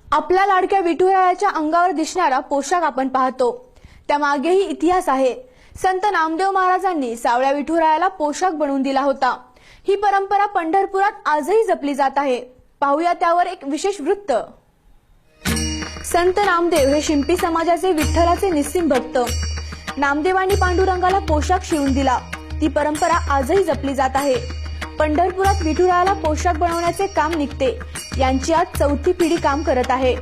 आपल्या लाडक्या विठुरायाच्या अंगावर दिसणारा पोशाख आपण पाहतो, त्यामागेही इतिहास आहे। संत नामदेव महाराजांनी सावळ्या विठुरायाला पोशाख बनवून दिला होता। ही परंपरा पंढरपुरात आजही जपली जात आहे। पाहूया त्यावर एक विशेष वृत्त। संत नामदेव हे शिंपी समाजाचे विठ्ठलाचे निस्सीम भक्त। नामदेवांनी पांडुरंगाला पोशाख शिवून दिला। ती परंपरा आजही जपली जात आहे। पंढरपुरात विठुरायाला पोशाख बनवण्याचे काम निघते यांची आज चौथी पिढी काम करत आहे।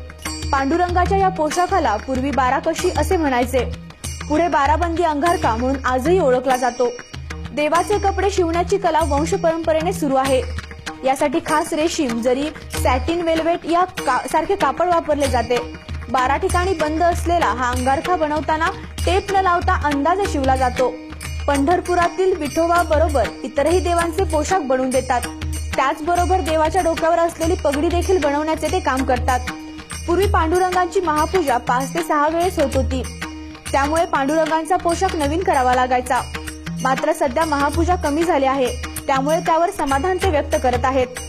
पांडुरंगाच्या या पोशाखाला पूर्वी बाराकशी असे म्हणायचे, पुढे बाराबंदी अंगारका म्हणून आजही ओळखला जातो। देवाचे कपडे शिवण्याची कला वंश परंपरेने सुरू आहे। यासाठी खास रेशीम, जरी, सॅटिन, वेल्वेट या सारखे कापड वापरले जाते। 12 ठिकाणी बंद असलेला हा अंगारखा बनवताना टेप न लावता अंदाजे शिवला जातो। पंढरपुरातील विठोबा बरोबर इतरही देवांचे पोशाख बनवून देतात। त्याचबरोबर देवाच्या डोक्यावर असलेली पगडी देखील बनवण्याचे ते काम करतात। पूर्वी पांडुरंगाची महापूजा 5 ते 6 वेळेस होत होती, त्यामुळे पांडुरंगांचा पोशाख नवीन करावा लागायचा। मात्र सध्या महापूजा कमी झाली आहे, त्यामुळे त्यावर समाधान ते व्यक्त करत आहेत।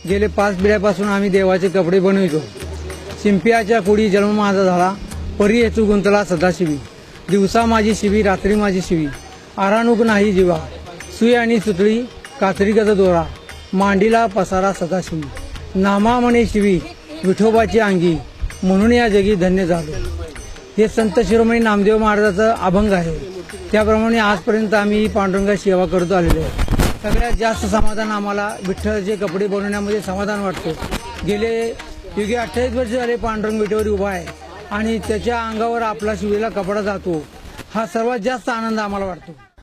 गेले 5 पिढ्यापासून आम्ही देवाचे कपडे बनवितो। शिंप्याच्या कुडी जन्म माझा झाला, परी हेतू गुंतला सदाशिवी। दिवसा माझी शिवी, रात्री माझी शिवी, आरानुक नाही जीवा। सुई आणि सुतळी, कातरिकच दोरा, मांडीला पसारा सदाशिवी। नामा म्हणे शिवी, विठोबाची अंगी, म्हणून या जगी धन्य झालो। हे संत शिरोमणी नामदेव महाराजाचं अभंग आहे। त्याप्रमाणे आजपर्यंत आम्ही पांडुरंगाची सेवा करतो आलेलो आहे। सगळ्यात जास्त समाधान आम्हाला विठ्ठलाचे कपडे बनवण्यामध्ये समाधान वाटतो। गेले युगे 28 वर्ष झाले पांडुरंग विटेवर उभा आहे आणि त्याच्या अंगावर आपला शिवलेला कपडा जातो। हा सर्वात जास्त आनंद आम्हाला वाटतो।